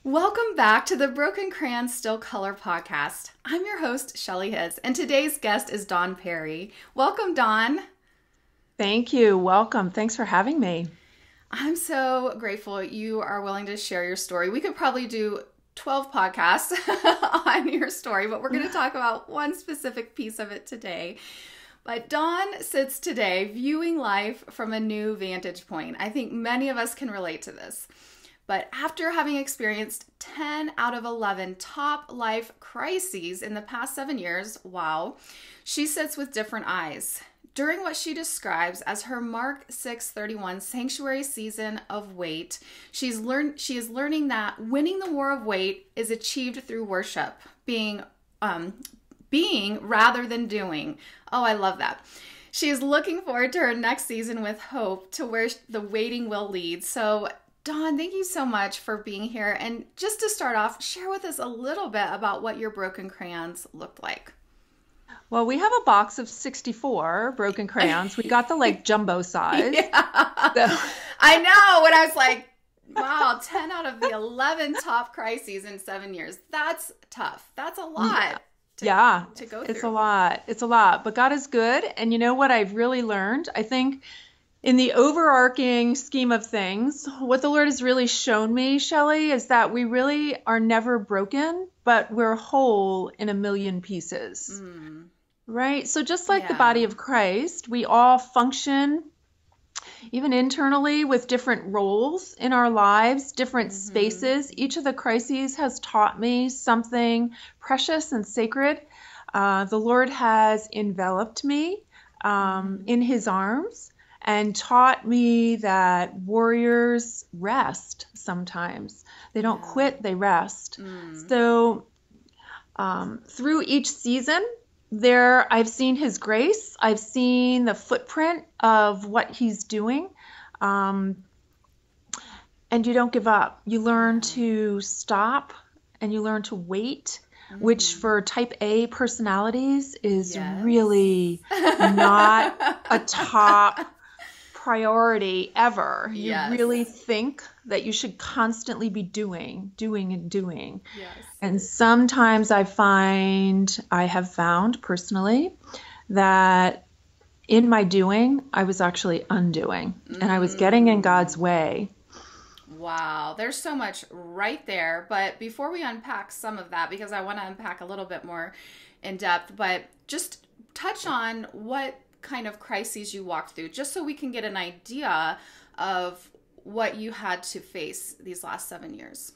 Welcome back to the Broken Crayons Still Color podcast. I'm your host, Shelley Hitz, and today's guest is Dawn Perry. Welcome, Dawn. Thank you. Welcome. Thanks for having me. I'm so grateful you are willing to share your story. We could probably do 12 podcasts on your story, but we're going to talk about one specific piece of it today. But Dawn sits today viewing life from a new vantage point. I think many of us can relate to this. But after having experienced 10 out of 11 top life crises in the past 7 years, wow, she sits with different eyes. During what she describes as her Mark 6:31 sanctuary season of wait, she is learning that winning the war of wait is achieved through worship, being rather than doing. Oh, I love that. She is looking forward to her next season with hope to where the waiting will lead. So, Dawn, thank you so much for being here. And just to start off, share with us a little bit about what your broken crayons looked like. Well, we have a box of 64 broken crayons. We got the jumbo size. Yeah. So. I know. When I was like, wow, 10 out of the 11 top crises in 7 years. That's tough. That's a lot. To go through. It's a lot. It's a lot. But God is good. And you know what I've really learned? I think in the overarching scheme of things, what the Lord has really shown me, Shelley, is that we really are never broken, but we're whole in a million pieces. Right? So just like the body of Christ, we all function even internally with different roles in our lives, different spaces. Each of the crises has taught me something precious and sacred. The Lord has enveloped me in his arms and taught me that warriors rest sometimes. They don't quit, they rest. So through each season, I've seen his grace. I've seen the footprint of what he's doing. And you don't give up. You learn to stop and you learn to wait, which for type A personalities is really not a top priority ever. You really think that you should constantly be doing. Yes. And sometimes I have found personally that in my doing, I was actually undoing and I was getting in God's way. Wow, there's so much right there. But before we unpack some of that, because I want to unpack a little bit more in depth, but just touch on what kind of crises you walked through, just so we can get an idea of what you had to face these last 7 years.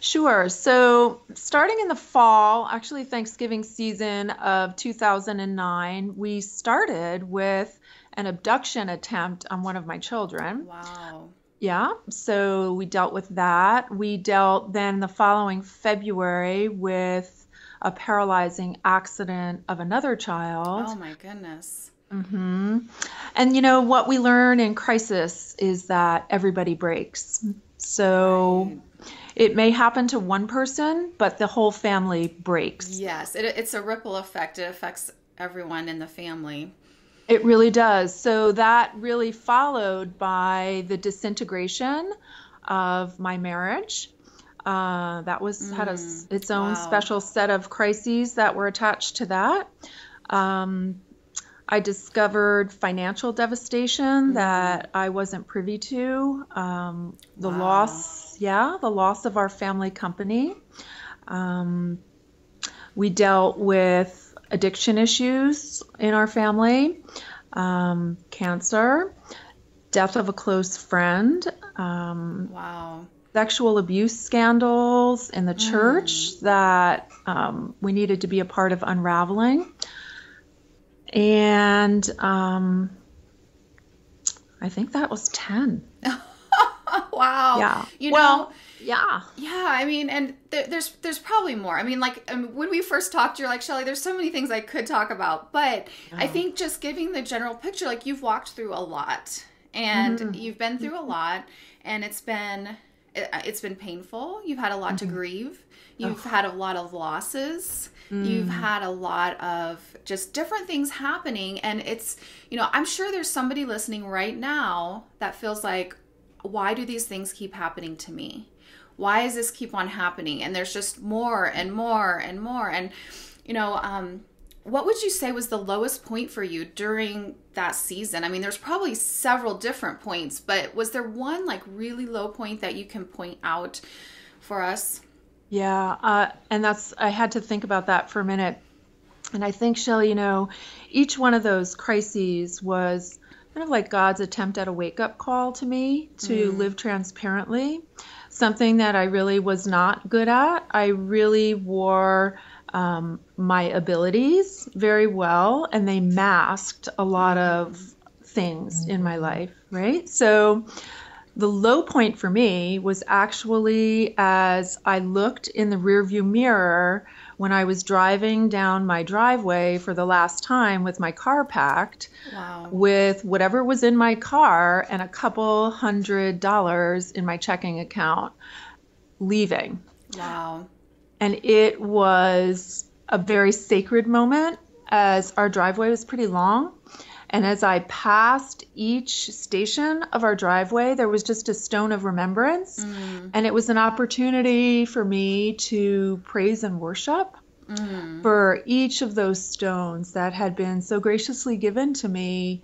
Sure. So starting in the fall, actually Thanksgiving season of 2009, we started with an abduction attempt on one of my children. Wow. Yeah. So we dealt with that. We dealt then the following February with a paralyzing accident of another child. Oh my goodness. And you know what we learn in crisis is that everybody breaks. So it may happen to one person, but the whole family breaks. Yes, it's a ripple effect. It affects everyone in the family. It really does. So that really followed by the disintegration of my marriage. That was had its own special set of crises that were attached to that. I discovered financial devastation that I wasn't privy to. The loss of our family company. We dealt with addiction issues in our family, cancer, death of a close friend, sexual abuse scandals in the church that we needed to be a part of unraveling. And I think that was 10. Wow. Yeah. Yeah. I mean, and there's probably more. I mean, when we first talked, you're like, Shelley, there's so many things I could talk about. But I think just giving the general picture, you've walked through a lot. And you've been through a lot. And it's been painful. You've had a lot to grieve. You've had a lot of losses. You've had a lot of just different things happening. And it's, I'm sure there's somebody listening right now that feels like, why do these things keep happening to me? why does this keep on happening? And there's just more and more and more. And, what would you say was the lowest point for you during that season? I mean, there's probably several different points, but was there one like really low point that you can point out for us? Yeah, and I had to think about that for a minute. And I think, Shelley, each one of those crises was kind of like God's attempt at a wake-up call to me to live transparently, something that I really was not good at. I really wore my abilities very well, and they masked a lot of things in my life, right? So the low point for me was actually as I looked in the rearview mirror when I was driving down my driveway for the last time with my car packed, with whatever was in my car and a couple $100 in my checking account, leaving. Wow. And it was a very sacred moment, as our driveway was pretty long. And as I passed each station of our driveway, there was just a stone of remembrance. And it was an opportunity for me to praise and worship for each of those stones that had been so graciously given to me,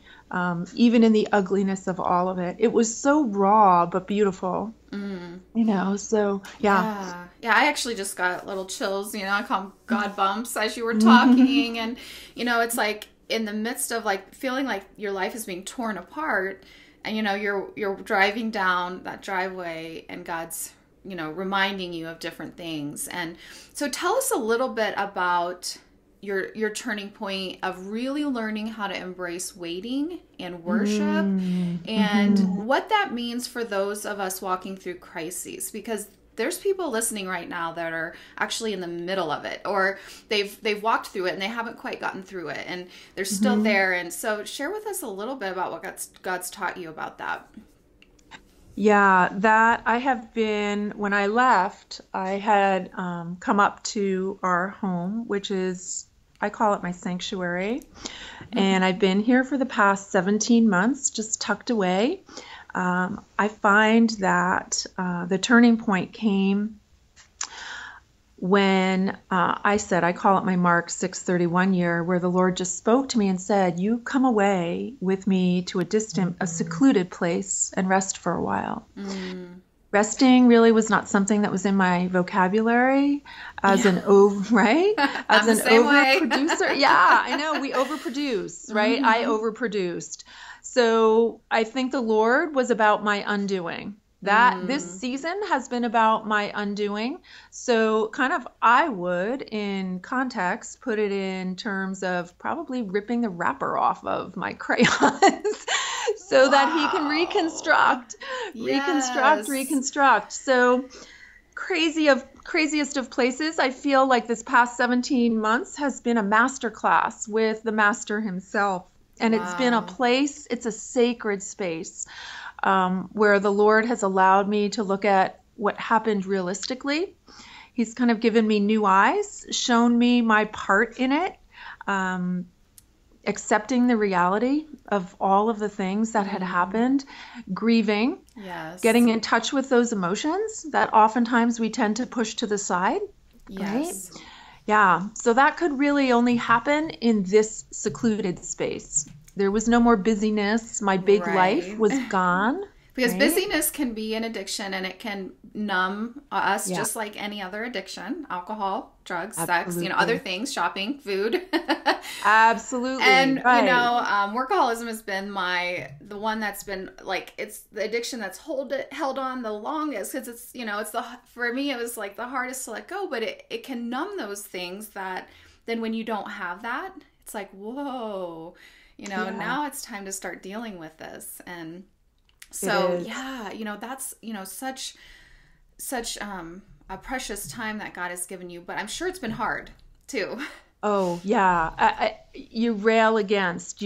even in the ugliness of all of it. It was so raw, but beautiful. So yeah. Yeah, I actually just got little chills, I call them God bumps as you were talking. And, it's like in the midst of like feeling like your life is being torn apart, and, you're driving down that driveway and God's, reminding you of different things. And so tell us a little bit about your turning point of really learning how to embrace waiting and worship and what that means for those of us walking through crises, because there's people listening right now that are actually in the middle of it, or they've walked through it and they haven't quite gotten through it and they're still there. And so share with us a little bit about what God's taught you about that. Yeah, that I have been, when I left, I had come up to our home, which is, I call it my sanctuary. And I've been here for the past 17 months, just tucked away. I find that the turning point came when I call it my Mark 6:31 year, where the Lord just spoke to me and said, you come away with me to a secluded place and rest for a while. Resting really was not something that was in my vocabulary as an overproducer. Yeah, I know, we overproduce, right? I overproduced. So I think the Lord was about my undoing. This season has been about my undoing. So kind of I would, in context, put it in terms of probably ripping the wrapper off of my crayons so that he can reconstruct. So craziest of places, I feel like this past 17 months has been a masterclass with the master himself. And it's been a place, it's a sacred space where the Lord has allowed me to look at what happened realistically. He's kind of given me new eyes, shown me my part in it, accepting the reality of all of the things that had happened, grieving, getting in touch with those emotions that oftentimes we tend to push to the side. Right? Yeah, so that could really only happen in this secluded space. There was no more busyness. My big life was gone. Because busyness can be an addiction, and it can numb us just like any other addiction: alcohol, drugs, sex, other things, shopping, food. Absolutely. And workaholism has been the one that's been like, it's the addiction that's held on the longest, because it's for me it was like the hardest to let go, but it can numb those things that then when you don't have that, it's like, whoa, now it's time to start dealing with this. And so, that's, such a precious time that God has given you, but I'm sure it's been hard too. Oh, yeah. You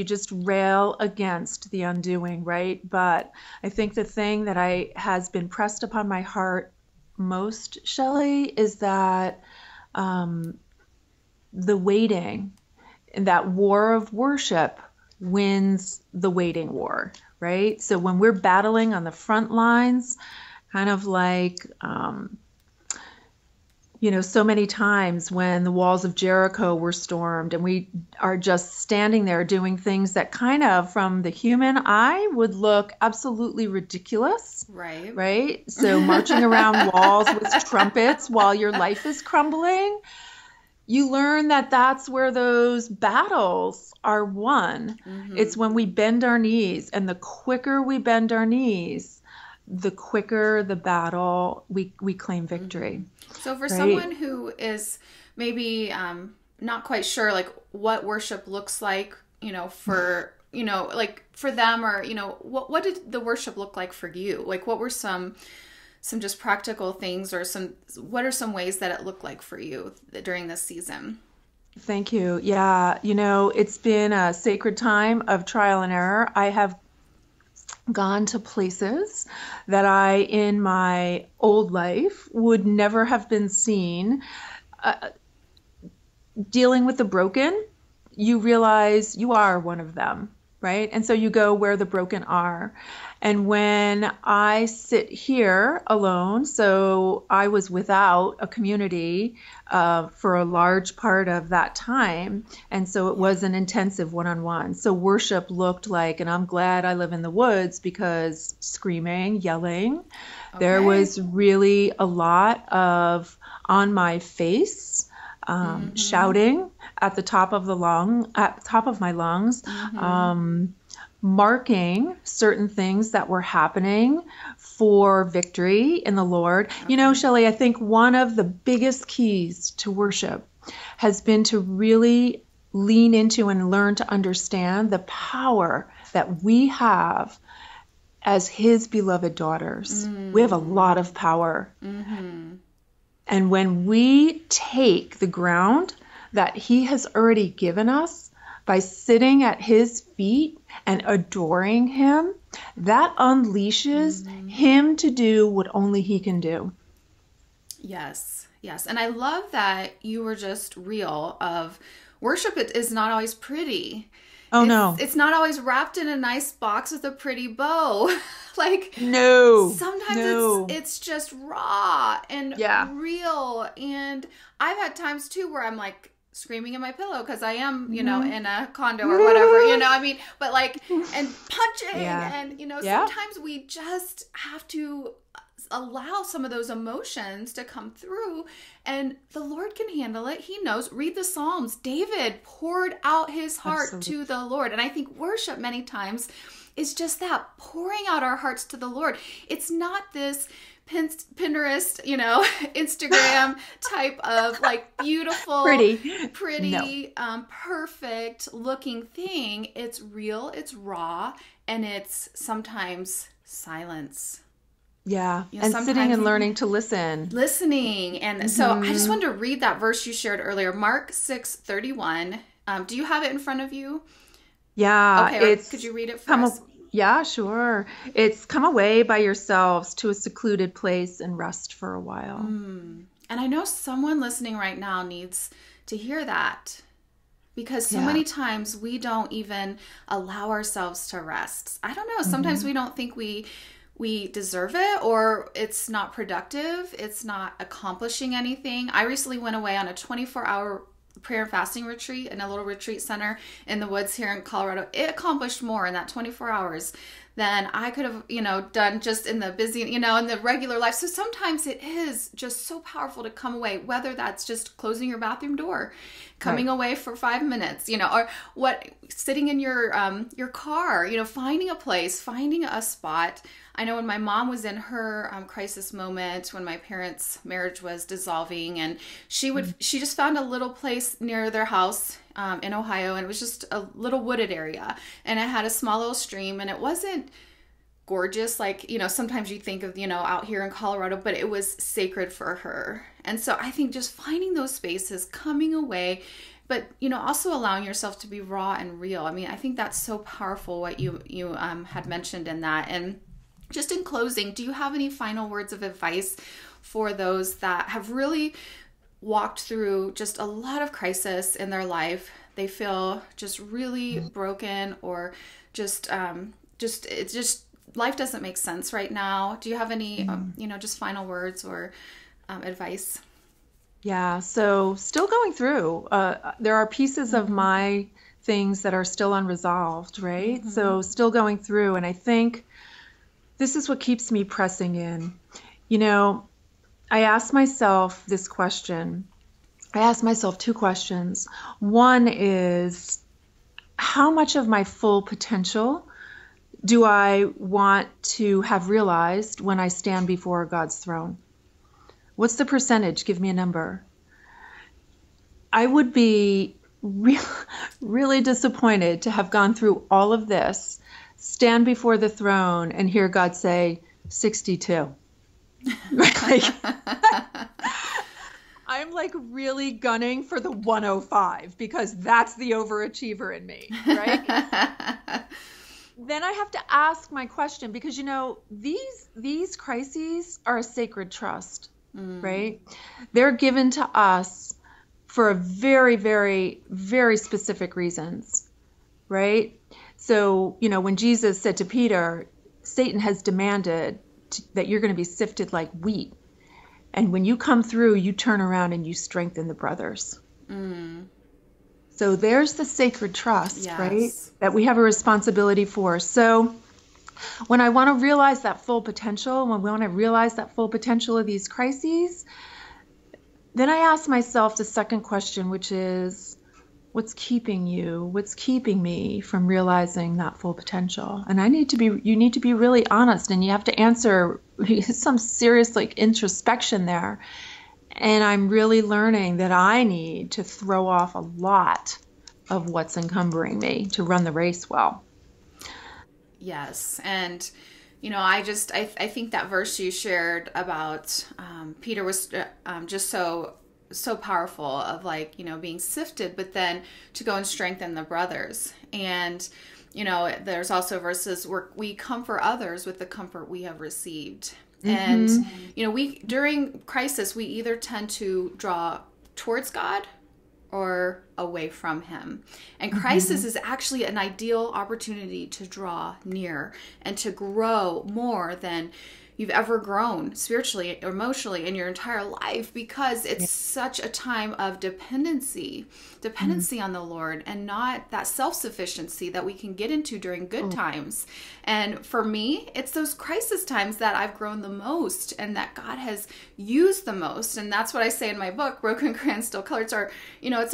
just rail against the undoing, right? But I think the thing that has been pressed upon my heart most, Shelley, is that the waiting, and that war of worship wins the waiting war, right? So when we're battling on the front lines kind of like, so many times when the walls of Jericho were stormed and we are just standing there doing things that kind of from the human eye would look absolutely ridiculous. Right. Right? So marching around walls with trumpets while your life is crumbling, you learn that that's where those battles are won. It's when we bend our knees, and the quicker we bend our knees, the quicker the battle we claim victory. So for someone who is maybe not quite sure like what worship looks like, for like for them, or what did the worship look like for you? Like what were some just practical things, or what are some ways that it looked like for you during this season? Thank you. Yeah, it's been a sacred time of trial and error. I have gone to places that I, in my old life, would never have been seen. Dealing with the broken, you realize you are one of them, right? And so you go where the broken are. And when I sit here alone, so I was without a community for a large part of that time. And so it was an intensive one-on-one. So worship looked like, and I'm glad I live in the woods because screaming, yelling, there was really a lot of on my face, shouting at the top of my lungs, marking certain things that were happening for victory in the Lord. Shelley, I think one of the biggest keys to worship has been to really lean into and learn to understand the power that we have as His beloved daughters. We have a lot of power. And when we take the ground that He has already given us by sitting at His feet and adoring Him, that unleashes Him to do what only He can do. Yes. And I love that you were just real of worship. It is not always pretty. No. It's not always wrapped in a nice box with a pretty bow. Sometimes it's just raw and real. And I've had times too where I'm like screaming in my pillow because I am, in a condo or whatever, but like, and punching and, sometimes we just have to allow some of those emotions to come through, and the Lord can handle it. He knows. Read the Psalms. David poured out his heart to the Lord. And I think worship many times is just that, pouring out our hearts to the Lord. It's not this Pinterest, Instagram type of like beautiful, pretty, perfect looking thing. It's real, it's raw, and it's sometimes silence. Yeah, and sitting and learning to listen. Listening. And so I just wanted to read that verse you shared earlier, Mark 6:31. Do you have it in front of you? Yeah. Okay, could you read it for us? Yeah, sure. It's come away by yourselves to a secluded place and rest for a while. And I know someone listening right now needs to hear that, because so many times we don't even allow ourselves to rest. I don't know. Sometimes we don't think we deserve it, or it's not productive. It's not accomplishing anything. I recently went away on a 24-hour prayer and fasting retreat in a little retreat center in the woods here in Colorado. It accomplished more in that 24 hours than I could have, done just in the busy, in the regular life. So sometimes it is just so powerful to come away, whether that's just closing your bathroom door, coming away for 5 minutes, or sitting in your car, finding a place, finding a spot. I know when my mom was in her crisis moment, when my parents' marriage was dissolving, and she just found a little place near their house in Ohio, and it was just a little wooded area, and it had a small little stream, and it wasn't gorgeous like sometimes you think of out here in Colorado, but it was sacred for her. And so I think just finding those spaces, coming away, but also allowing yourself to be raw and real. I mean, I think that's so powerful what you had mentioned in that. And just in closing, do you have any final words of advice for those that have really walked through just a lot of crisis in their life? They feel just really broken, or just life doesn't make sense right now. Do you have any, just final words or advice? Yeah, so still going through. There are pieces of my things that are still unresolved, right? So still going through. And I think this is what keeps me pressing in. I asked myself this question. I asked myself two questions. One is, how much of my full potential do I want to have realized when I stand before God's throne? What's the percentage? Give me a number. I would be really disappointed to have gone through all of this, stand before the throne, and hear God say, 62. I'm like really gunning for the 105 because that's the overachiever in me, right? Then I have to ask my question because, these crises are a sacred trust, right? They're given to us for a very, very, very specific reasons, right? So, when Jesus said to Peter, Satan has demanded that you're going to be sifted like wheat. And when you come through, you turn around and you strengthen the brothers. So there's the sacred trust, Yes. right? That we have a responsibility for. So when I want to realize that full potential, when we want to realize that full potential of these crises, then I ask myself the second question, which is, what's keeping you? What's keeping me from realizing that full potential? And you need to be really honest, and you have to answer some serious introspection there. And I'm really learning that I need to throw off a lot of what's encumbering me to run the race well. Yes. And, I think that verse you shared about Peter was just so powerful of being sifted, but then to go and strengthen the brothers. And, there's also verses where we comfort others with the comfort we have received. And, we, during crisis, we either tend to draw towards God or away from him. And crisis is actually an ideal opportunity to draw near and to grow more than you've ever grown spiritually or emotionally in your entire life, because it's such a time of dependency on the Lord, and not that self-sufficiency that we can get into during good times. And for me, it's those crisis times that I've grown the most and that God has used the most. And that's what I say in my book, Broken Crayons Still Color. It's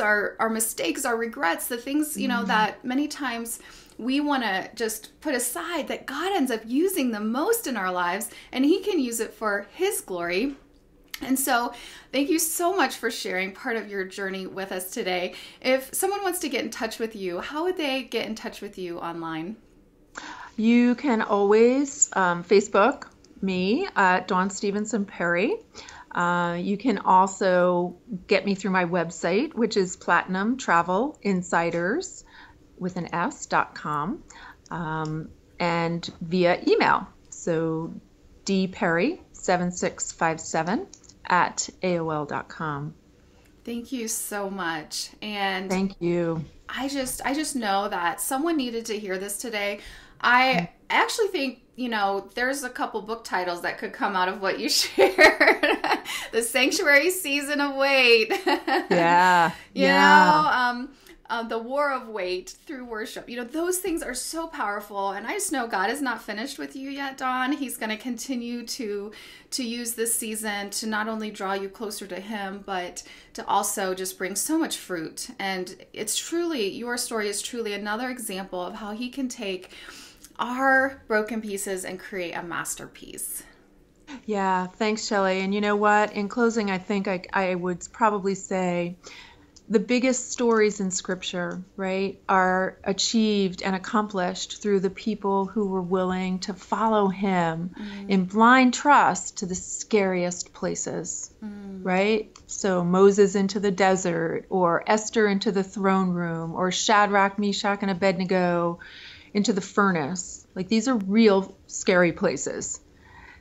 our mistakes, our regrets, the things, that many times we want to just put aside, that God ends up using the most in our lives, and he can use it for his glory. And so thank you so much for sharing part of your journey with us today. If someone wants to get in touch with you, how would they get in touch with you online? You can always Facebook me at Dawn Stevenson Perry. You can also get me through my website, which is Platinum Travel Insiders with an S.com, and via email. So dperry7657 at AOL.com. Thank you so much. And thank you. I just know that someone needed to hear this today. I actually think, there's a couple book titles that could come out of what you shared. The Sanctuary Season of Wait. Yeah. The War of Wait through worship. Those things are so powerful. And I just know God is not finished with you yet, Dawn. He's going to continue to use this season to not only draw you closer to him, but to also just bring so much fruit. And your story is truly another example of how he can take our broken pieces and create a masterpiece. Yeah, thanks, Shelley. And you know what? In closing, I think I would probably say the biggest stories in Scripture, right, are achieved and accomplished through the people who were willing to follow him in blind trust to the scariest places, right? So Moses into the desert, or Esther into the throne room, or Shadrach, Meshach, and Abednego into the furnace. These are real scary places.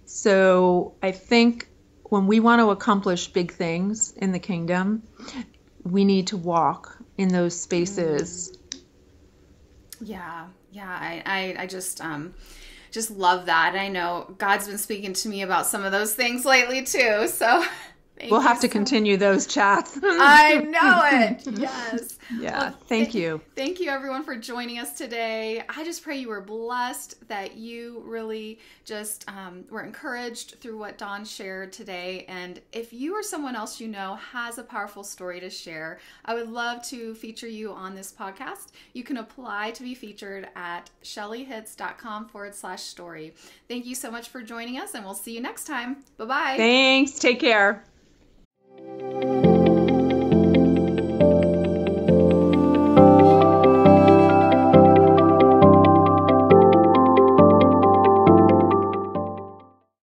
So I think when we want to accomplish big things in the kingdom, we need to walk in those spaces. Yeah. I just just love that. And I know God's been speaking to me about some of those things lately too. So we'll have to continue those chats. I know it. Yes. Yeah. Well, thank you. Thank you everyone for joining us today. I just pray you were blessed, that you really just were encouraged through what Dawn shared today. And if you or someone else you know has a powerful story to share, I would love to feature you on this podcast. You can apply to be featured at shelleyhitz.com/story. Thank you so much for joining us, and we'll see you next time. Bye-bye. Thanks. Take care.